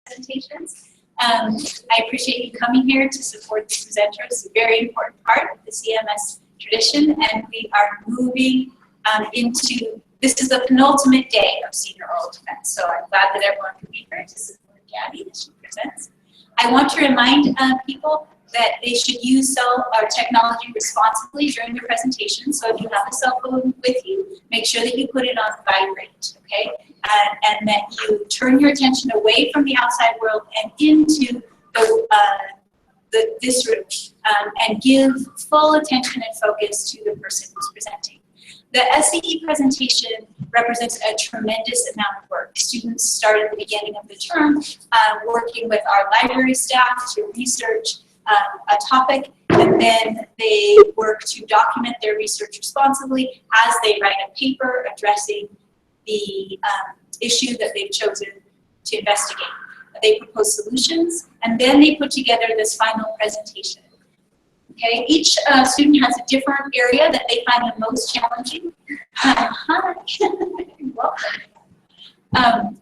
presentations. I appreciate you coming here to support the presenter. It's a very important part of the CMS tradition, and we are moving into, this is the penultimate day of senior oral defense, so I'm glad that everyone can be here to support Gabby as she presents. I want to remind people that they should use technology responsibly during your presentation. So if you have a cell phone with you, make sure that you put it on vibrate, okay? And that you turn your attention away from the outside world and into this room, and give full attention and focus to the person who's presenting. The SCE presentation represents a tremendous amount of work. Students start at the beginning of the term working with our library staff to research a topic, and then they work to document their research responsibly as they write a paper addressing the issue that they've chosen to investigate. They propose solutions, and then they put together this final presentation. Okay, each student has a different area that they find the most challenging. Hi, welcome.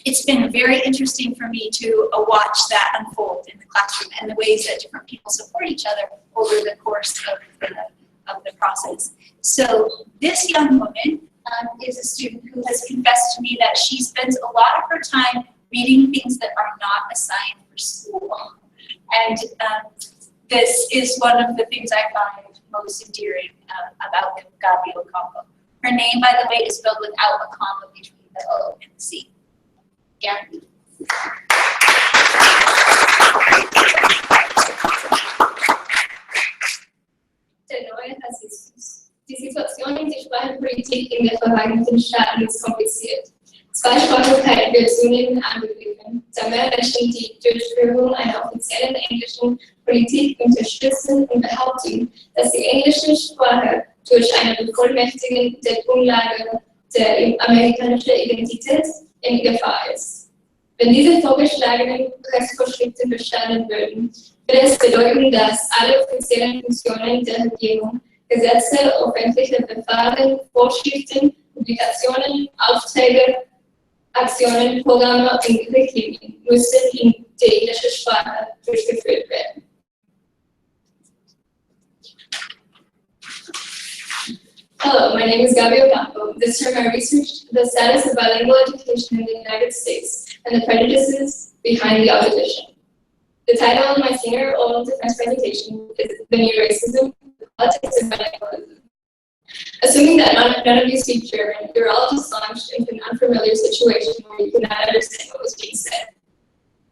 It's been very interesting for me to watch that unfold in the classroom and the ways that different people support each other over the course of the process. So this young woman is a student who has confessed to me that she spends a lot of her time reading things that are not assigned for school. And this is one of the things I find most endearing about Gabi Ocampo. Her name, by the way, is spelled without a comma between the O and the C. Gabi. Der neue Rassismus. Die Situation in der Sprachenpolitik in der Vereinigten Staaten ist kompliziert. Zweisprachigkeit wird zunehmend angegriffen, da mehr Menschen die Durchführung einer offiziellen englischen Politik unterstützen und behaupten, dass die englische Sprache durch eine Bevollmächtigung der Grundlage der amerikanischen Identität in Gefahr ist. Wenn diese vorgeschlagenen Rechtsvorschriften bestanden würden, würde es bedeuten, dass alle offiziellen Funktionen der Regierung, Gesetze, öffentliche Verfahren, Vorschriften, Publikationen, Aufträge, Aktionen, Programme und Richtlinien müssen in der englischen Sprache durchgeführt werden. Hello, my name is Gabi Ocampo. This term I researched the status of bilingual education in the United States and the prejudices behind the opposition. The title of my senior oral defense presentation is The New Racism, the Politics of Bilingualism. Assuming that none of you speak German, you're all just launched into an unfamiliar situation where you cannot understand what was being said.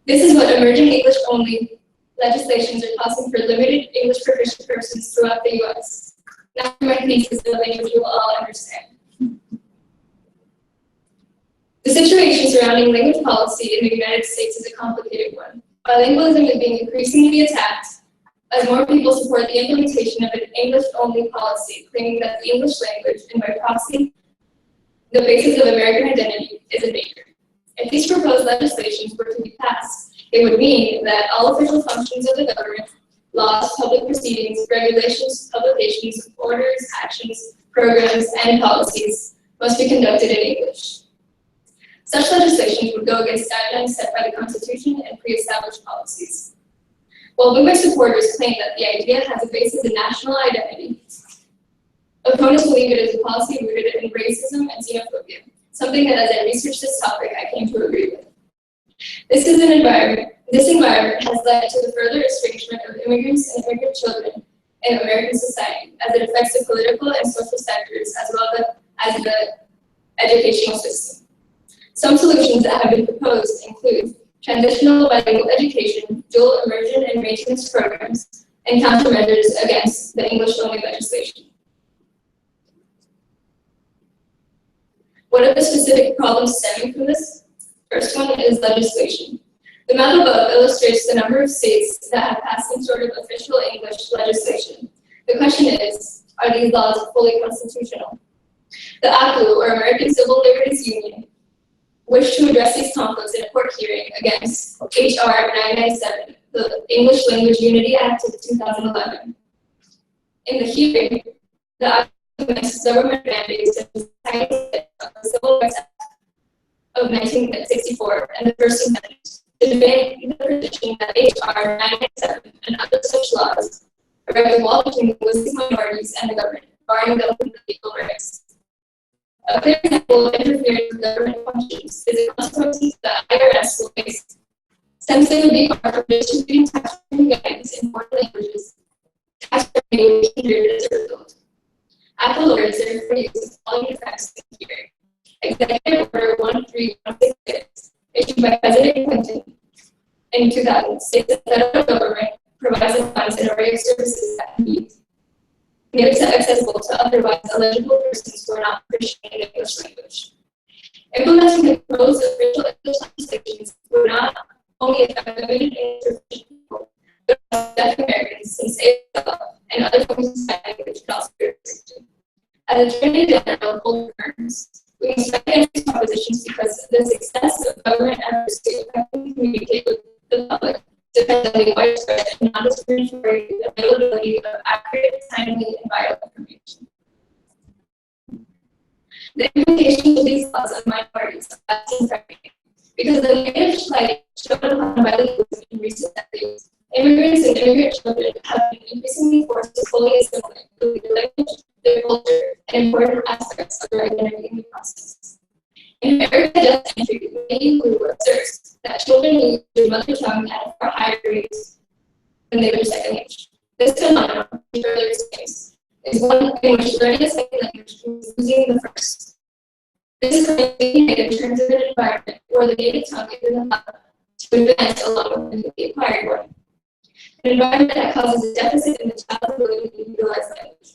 This is what emerging English-only legislations are causing for limited English proficient persons throughout the U.S. Now my piece is the language you will all understand. The situation surrounding language policy in the United States is a complicated one. Bilingualism is being increasingly attacked as more people support the implementation of an English-only policy, claiming that the English language, and by proxy, the basis of American identity, is endangered. If these proposed legislations were to be passed, it would mean that all official functions of the government, laws, public proceedings, regulations, publications, orders, actions, programs, and policies must be conducted in English. Such legislations would go against guidelines set by the Constitution and pre-established policies. While movement supporters claim that the idea has a basis in national identity, opponents believe it is a policy rooted in racism and xenophobia, something that as I researched this topic, I came to agree with. This environment has led to the further estrangement of immigrants and immigrant children in American society, as it affects the political and social sectors as well as the educational system. Some solutions that have been proposed include transitional bilingual education, dual immersion and maintenance programs, and countermeasures against the English-only legislation. What are the specific problems stemming from this? First one is legislation. The map above illustrates the number of states that have passed some sort of official English legislation. The question is, are these laws fully constitutional? The ACLU, or American Civil Liberties Union, wish to address these conflicts in a court hearing against H.R. 997, the English Language Unity Act of 2011. In the hearing, the ACLU commenced government mandates such as the Civil Rights Act of 1964 and the First Amendment to demand the position that H.R. 997 and other such laws erect a wall between linguistic minorities and the government, barring them from the legal rights. A clear example of interference with government functions is the consequences that the IRS will face, since they would be barred from distributing tax return guidance in foreign languages. Tax revenue would be hindered as a result. Apple lawyers therefore use the following effects in theory. Executive Order 13166, issued by President Clinton in 2000, states that the federal government provides the funds and array of services that can be made accessible to otherwise eligible persons who are not proficient in the English language. Implementing the proposed official English legislations would not only affect women and proficient people, but also deaf Americans, since ASL and other forms of sign language could also be restricted. As Attorney General Holder confirms, we expect against these propositions because the success of government efforts to effectively communicate with the public depends on the widespread and non-discriminatory availability of accurate, timely, and vital information. The implications of these laws on minorities are vast and because the negative slight shown upon bilingualism in recent decades, immigrants and immigrant children have been increasingly forced to fully assimilate their language, their culture, and important aspects of their identity in the process. In America Just Entry, many who observes that children use their mother tongue at a far higher rates than they their second language. This phenomenon, which earlier explains, is one in which learning a second language means losing the first. This is currently made in terms of an environment where the native tongue is allowed to advance along with the acquired one. An environment that causes a deficit in the child's ability to utilize language.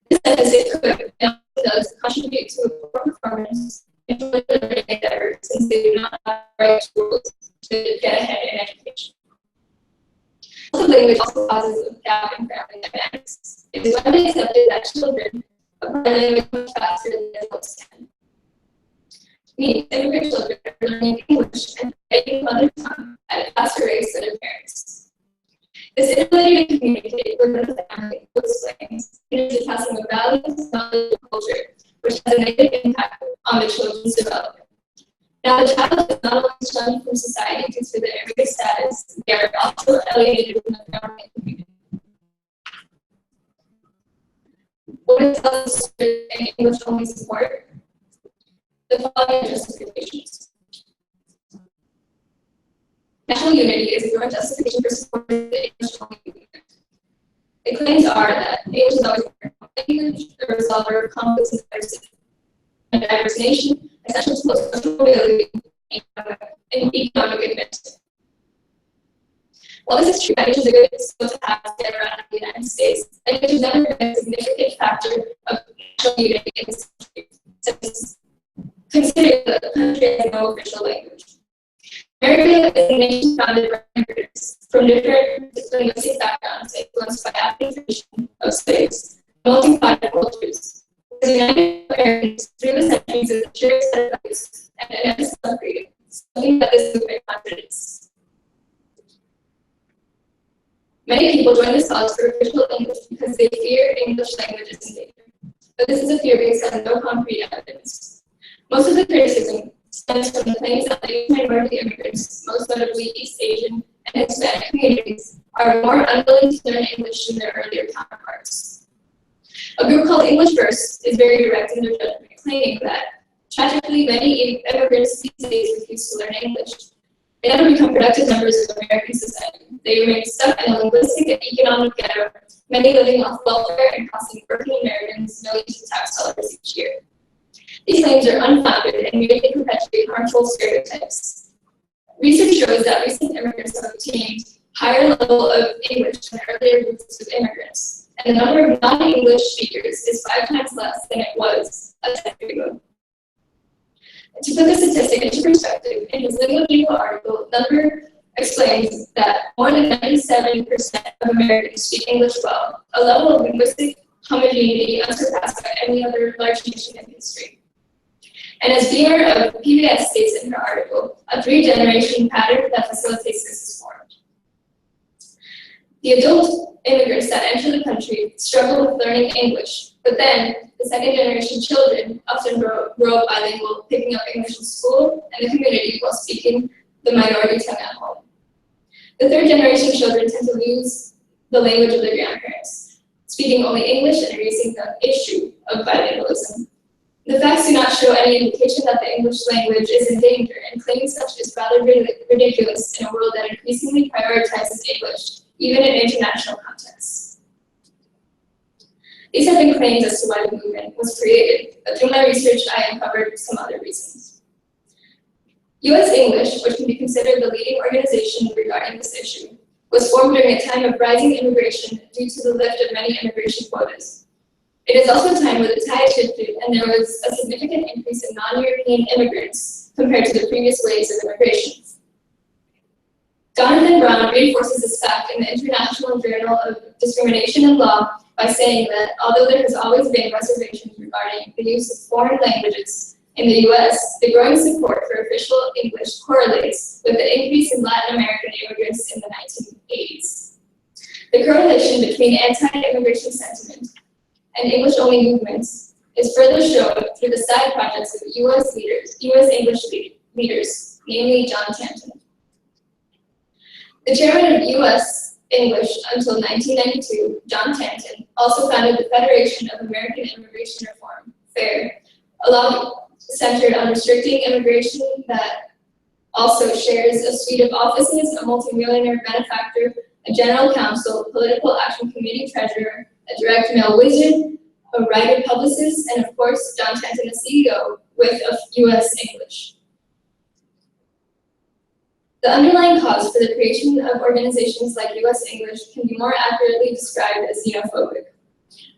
This deficit could and also does contribute to a poor performance in learning endeavors since they do not have the right tools to get ahead in education. Also, language also causes a gap in family dynamics. It is widely accepted that children acquire language much faster than adults can. Meaning, immigrant children are learning English and writing mother tongue at a faster rate than their parents. This inability to communicate within the family explains the passing of values, knowledge, and culture, which has a negative impact on the children's development. Now, the child is not only shunned from society due to their immigrant status, they are also alienated from the family and community. What is the English-only support? The following justifications. National unity is a growing justification for supporting the English-only movement. The claims are that English is always a language, the resolver of conflicts and diversity. A diverse nation, essential to both social mobility and economic advancement. While this is true, English is a good skill to have to get around in the United States, English has never been a significant factor of national unity in this country, since considering the country as no official language. America is a nation founded by immigrants from different linguistic backgrounds influenced by African tradition of slaves, multi-cultural cultures. The United Americans through the centuries is a shared set of values and an emphasis on freedom, something that this movement contradicts. Many people join this cause for official English because they fear English language is in danger. But this is a fear based on no concrete evidence. Most of the criticism stems from the claims that Asian minority immigrants, most notably East Asian and Hispanic communities, are more unwilling to learn English than their earlier counterparts. A group called English First is very direct in their judgment, claiming that, tragically, many immigrants these days refuse to learn English. They never become productive members of American society. They remain stuck in a linguistic and economic ghetto, many living off welfare and costing working Americans millions of tax dollars each year. These claims are unfounded and merely perpetuate harmful stereotypes. Research shows that recent immigrants have obtained higher level of English than earlier groups of immigrants, and the number of non-English speakers is 5 times less than it was a decade ago. To put the statistic into perspective, in his Bilingualism article, Number explains that more than 97% of Americans speak English well, a level of linguistic homogeneity unsurpassed by any other large nation in history. And as Beamer of PBS states in her article, a 3-generation pattern that facilitates this is formed. The adult immigrants that enter the country struggle with learning English, but then the second generation children often grow up bilingual, picking up English in school and the community while speaking the minority tongue at home. The third generation children tend to lose the language of their grandparents, speaking only English and erasing the issue of bilingualism. The facts do not show any indication that the English language is in danger, and claiming such is rather ridiculous in a world that increasingly prioritizes English, even in international contexts. These have been claims as to why the movement was created, but through my research I uncovered some other reasons. U.S. English, which can be considered the leading organization regarding this issue, was formed during a time of rising immigration due to the lift of many immigration quotas. It is also a time where the tide shifted and there was a significant increase in non-European immigrants compared to the previous waves of immigration. Jonathan Brown reinforces this fact in the International Journal of Discrimination and Law by saying that although there has always been reservations regarding the use of foreign languages in the U.S., the growing support for official English correlates with the increase in Latin American immigrants in the 1980s. The correlation between anti-immigration sentiment and English-only movements is further shown through the side projects of U.S. English leaders, namely John Tanton. The chairman of U.S. English until 1992, John Tanton, also founded the Federation of American Immigration Reform, FAIR, centered on restricting immigration that also shares a suite of offices, a multimillionaire benefactor, a general counsel, political action committee treasurer, a direct mail wizard, a writer publicist, and of course, John Tanton, a CEO with U.S. English. The underlying cause for the creation of organizations like U.S. English can be more accurately described as xenophobic.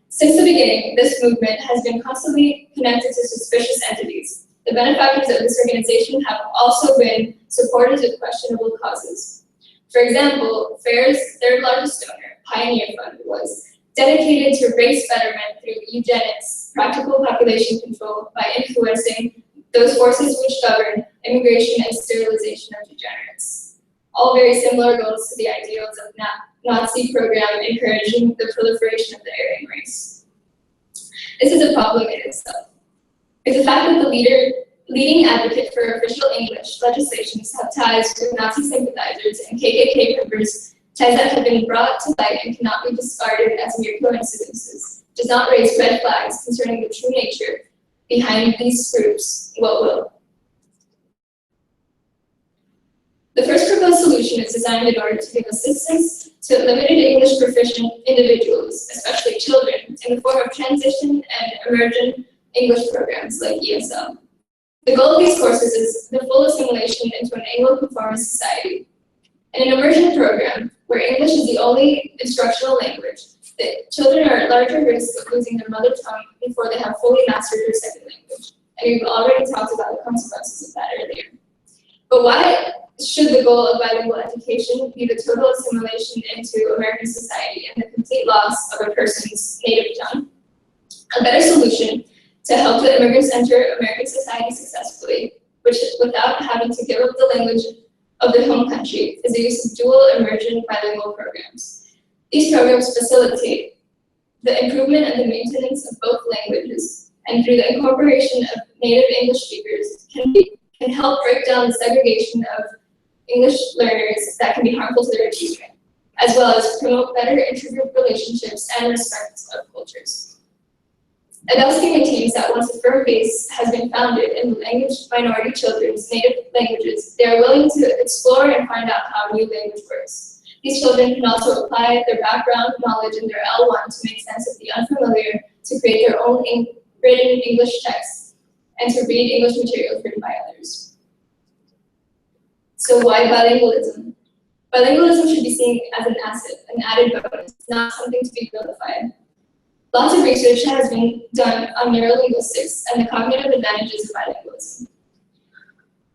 Since the beginning, this movement has been constantly connected to suspicious entities. The benefactors of this organization have also been supporters of questionable causes. For example, FAIR's third largest donor, Pioneer Fund, was dedicated to race betterment through eugenics, practical population control by influencing those forces which govern immigration and sterilization of degenerates. All very similar goals to the ideals of Nazi program encouraging the proliferation of the Aryan race. This is a problem in itself. It's the fact that the leading advocate for official English legislations have ties with Nazi sympathizers and KKK members, ties that have been brought to light and cannot be discarded as mere coincidences, does not raise red flags concerning the true nature behind these groups, what will? The first proposed solution is designed in order to give assistance to limited English proficient individuals, especially children, in the form of transition and emergent English programs like ESL. The goal of these courses is the full assimilation into an Anglo-conformist society. In an immersion program, where English is the only instructional language, the children are at larger risk of losing their mother tongue before they have fully mastered their second language. And we've already talked about the consequences of that earlier. But why should the goal of bilingual education be the total assimilation into American society and the complete loss of a person's native tongue? A better solution to help the immigrants enter American society successfully, which without having to give up the language of their home country, is the use of dual immersion bilingual programs. These programs facilitate the improvement and the maintenance of both languages, and through the incorporation of native English speakers, can help break down the segregation of English learners that can be harmful to their achievement, as well as promote better intergroup relationships and respect of cultures. Adelsky maintains that once a firm base has been founded in language minority children's native languages, they are willing to explore and find out how new language works. These children can also apply their background knowledge in their L1 to make sense of the unfamiliar, to create their own written English texts, and to read English materials written by others. So why bilingualism? Bilingualism should be seen as an asset, an added bonus, not something to be vilified. Lots of research has been done on neurolinguistics and the cognitive advantages of bilingualism.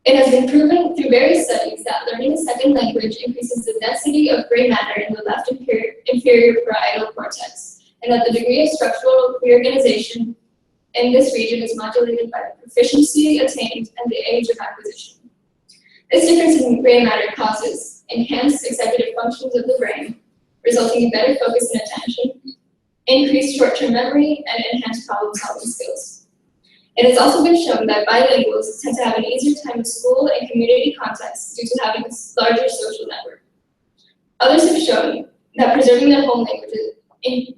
It has been proven through various studies that learning a second language increases the density of gray matter in the left inferior parietal cortex, and that the degree of structural reorganization in this region is modulated by the proficiency attained and the age of acquisition. This difference in gray matter causes enhanced executive functions of the brain, resulting in better focus and attention, increase short-term memory, and enhance problem-solving skills. It has also been shown that bilinguals tend to have an easier time in school and community contexts due to having a larger social network. Others have shown that preserving their home languages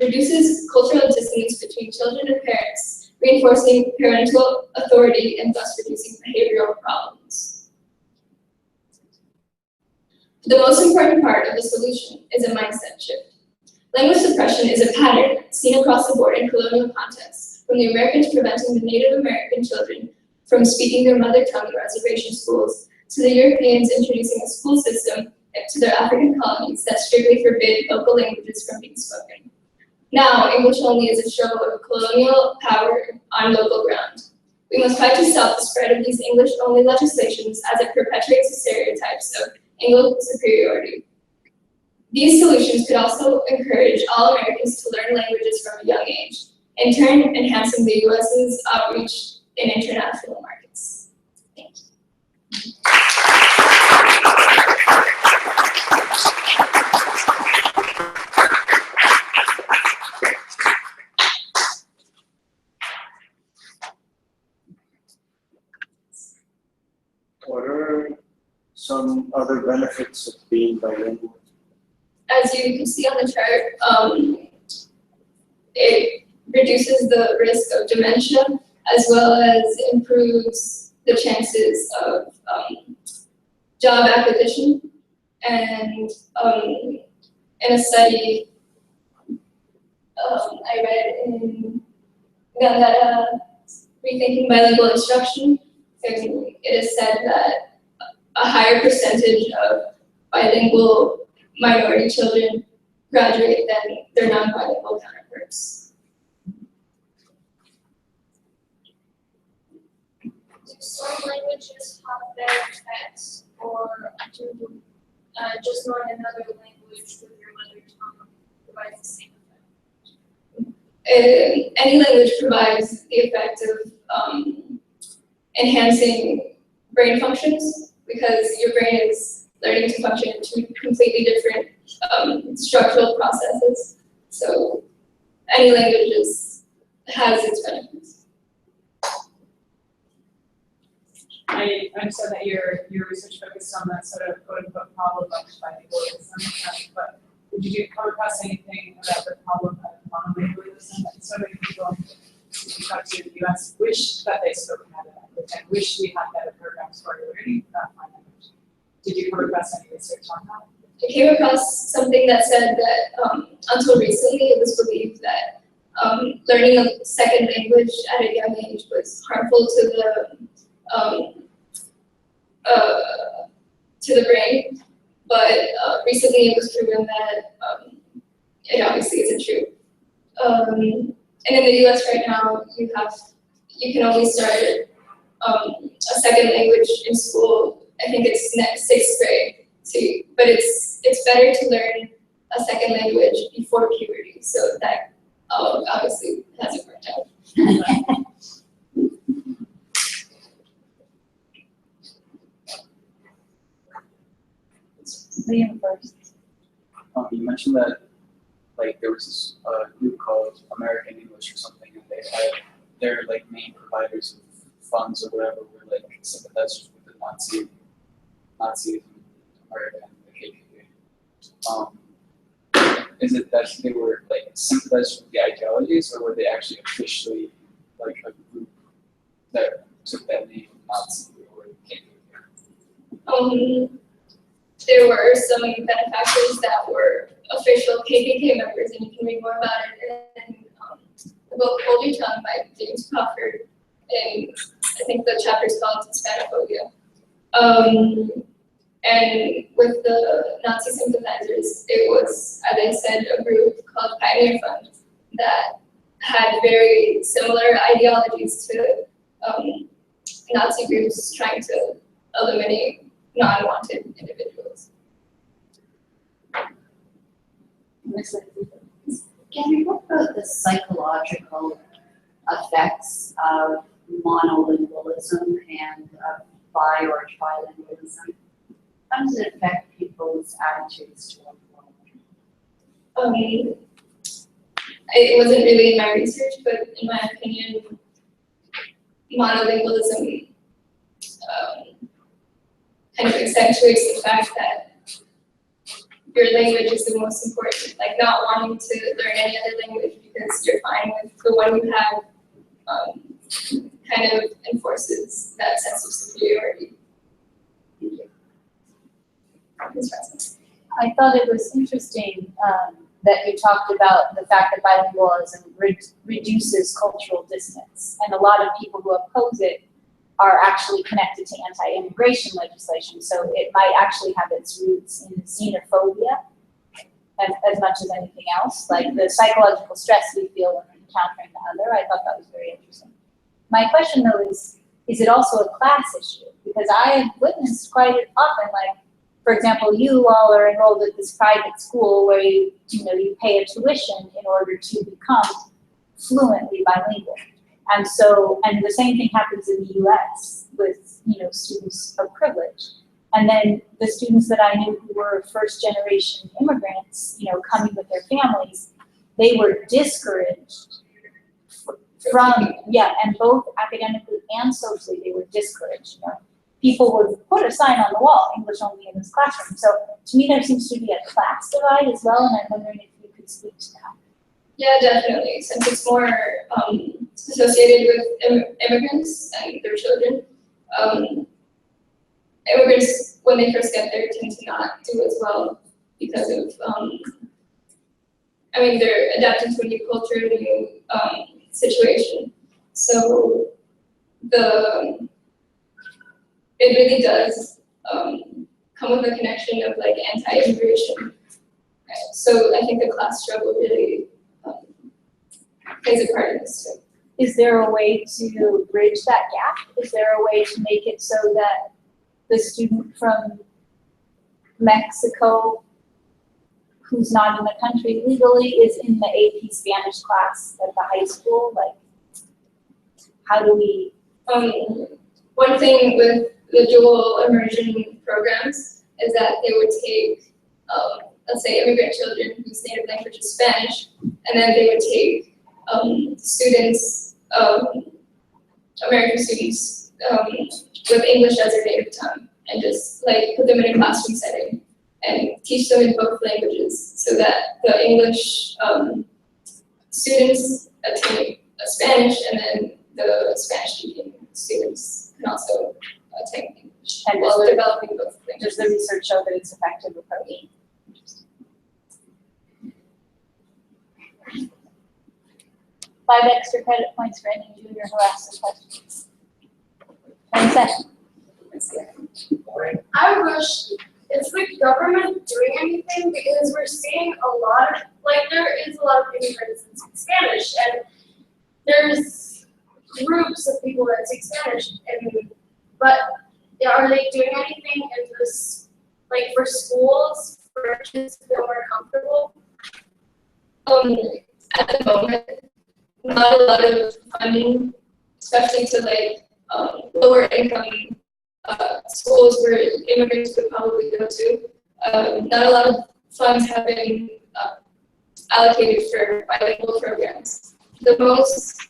reduces cultural dissonance between children and parents, reinforcing parental authority and thus reducing behavioral problems. The most important part of the solution is a mindset shift. Language suppression is a pattern seen across the board in colonial contexts, from the Americans preventing the Native American children from speaking their mother tongue in reservation schools, to the Europeans introducing a school system to their African colonies that strictly forbid local languages from being spoken. Now, English only is a show of colonial power on local ground. We must fight to stop the spread of these English-only legislations as it perpetuates the stereotypes of English superiority. These solutions could also encourage all Americans to learn languages from a young age, in turn enhancing the U.S.'s outreach in international markets. Thank you. What are some other benefits of being bilingual? As you can see on the chart, it reduces the risk of dementia as well as improves the chances of job acquisition. And in a study I read in Gandhara, Rethinking Bilingual Instruction, it is said that a higher percentage of bilingual minority children graduate than their non-bilingual counterparts. Do some languages have better effects, or do just knowing another language with your mother tongue provides the same effect? Any language provides the effect of enhancing brain functions, because your brain is learning to function in two completely different structural processes. So any language has its benefits. I understand that your research focused on that sort of quote-unquote problem of bilingualism, but did you come across anything about the problem of monolingualism? And so many people who talk to the U.S. wish that they spoke Canada and wish we had better programs for learning that language. Did you come across any research on that? I came across something that said that until recently it was believed that learning a second language at a young age was harmful to the brain, but recently it was proven that it obviously isn't true. And in the U.S. right now, you can only start a second language in school. I think it's sixth grade. But it's better to learn a second language before puberty, so that obviously hasn't worked out. Liam first. You mentioned that there was this group called American English or something, and they had their main providers of funds or whatever were sympathizers with the Nazi America and the KKK. Is it that they were sympathizers with the ideologies, or were they actually officially a group that took that name Nazi or KKK? There were some benefactors that were official KKK members, and you can read more about it in the book Hold Your Tongue by James Crawford, and I think the chapter is called Hispanophobia. And with the Nazi sympathizers, it was, as I said, a group called Pioneer Fund that had very similar ideologies to Nazi groups trying to eliminate non-wanted individuals. Gabby, what about the psychological effects of monolingualism and of bi or trilingualism? How does it affect people's attitudes toward language? it wasn't really in my research, but in my opinion, monolingualism kind of accentuates the fact that your language is the most important, like not wanting to learn any other language because you're fine with the one you have, kind of enforces that sense of superiority. I thought it was interesting that you talked about the fact that bilingualism reduces cultural distance, and a lot of people who oppose it are actually connected to anti-immigration legislation, so it might actually have its roots in xenophobia as much as anything else, like the psychological stress we feel when encountering the other. I thought that was very interesting. My question though is it also a class issue? Because I have witnessed quite often, like, for example, you all are enrolled at this private school where you pay a tuition in order to become fluently bilingual. And the same thing happens in the US with, students of privilege. And then the students that I knew who were first generation immigrants, coming with their families, they were discouraged and both academically and socially, they were discouraged, People would put a sign on the wall, English only in this classroom. So to me, there seems to be a class divide as well, and I'm wondering if you could speak to that. Yeah, definitely. Since it's more associated with immigrants and their children, immigrants, when they first get there, tend to not do as well because of, they're adapting to a new culture, a new situation. So it really does come with a connection of like anti-immigration. Right? So I think the class struggle really plays a part in this too. Is there a way to bridge that gap? Is there a way to make it so that the student from Mexico who's not in the country legally is in the AP Spanish class at the high school? Like, how do we? One thing with the dual immersion programs is that they would take, let's say, immigrant children whose native language is Spanish, and then they would take students, American students, with English as their native tongue, and just like put them in a classroom setting and teach them in both languages, so that the English students attain Spanish, and then the Spanish-speaking students can also attain English, And while developing both does languages. the research show that it's effective approach? 5 extra credit points for any junior who asks the questions. 1 second. I wish, is the government doing anything? Because we're seeing a lot of, there is a lot of immigrants that speak Spanish, and there's groups of people that speak Spanish, but are they doing anything in this, for schools, for kids to feel more comfortable? At the moment, not a lot of funding, especially to lower income schools where immigrants would probably go to. Not a lot of funds have been allocated for bilingual programs. The most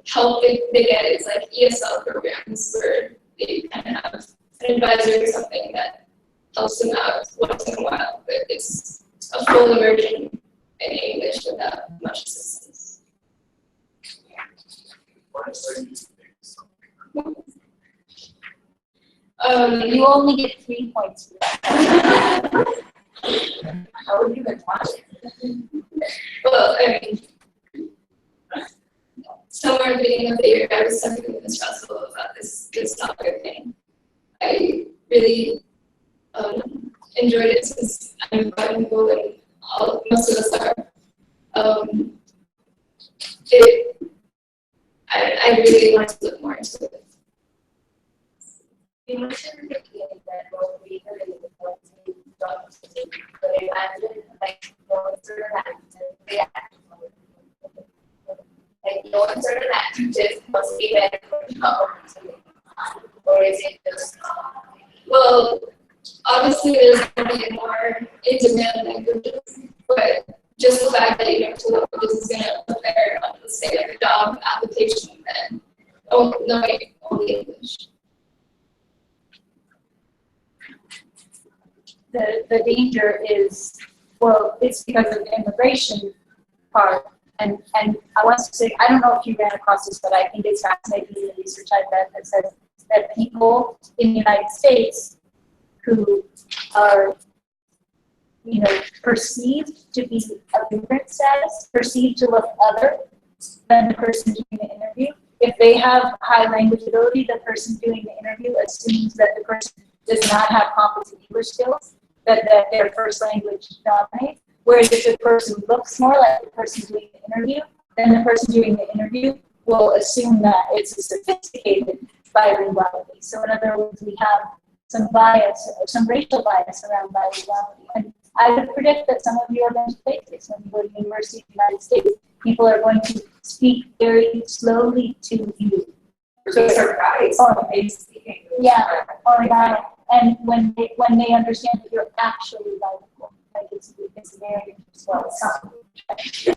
help they get is ESL programs where they kind of have an advisor or something that helps them out once in a while, but it's a full immersion in English without much assistance. You only get 3 points for that. How would you even watch it? Well, somewhere at the beginning of the year, I was talking with Ms. Russell about this topic, and I really enjoyed it since I'm bilingual and most of us are. I really want to look more into it. You mentioned the beginning that both we heard in the quarantine jobs, but I imagine no one sort of react. No one sort of just must be there or is it just? Well, obviously there's going to be more in-demand languages, but the danger is, well, it's because of the immigration part. And I want to say, I don't know if you ran across this, but I think it's fascinating in the research I've read that says that people in the United States who are, you know, perceived to be of immigrant status, perceived to look other than the person doing the interview. If they have high language ability, the person doing the interview assumes that the person does not have competent English skills, that their first language dominates. Whereas if the person looks more like the person doing the interview, then the person doing the interview will assume that it's a sophisticated bilinguality. So in other words, we have some bias, some racial bias around bilinguality. And I would predict that some of you are going to face this when you go to university in the United States. People are going to speak very slowly to you. So surprised. Yeah, or and when they understand that you're actually bilingual, like it's very interesting.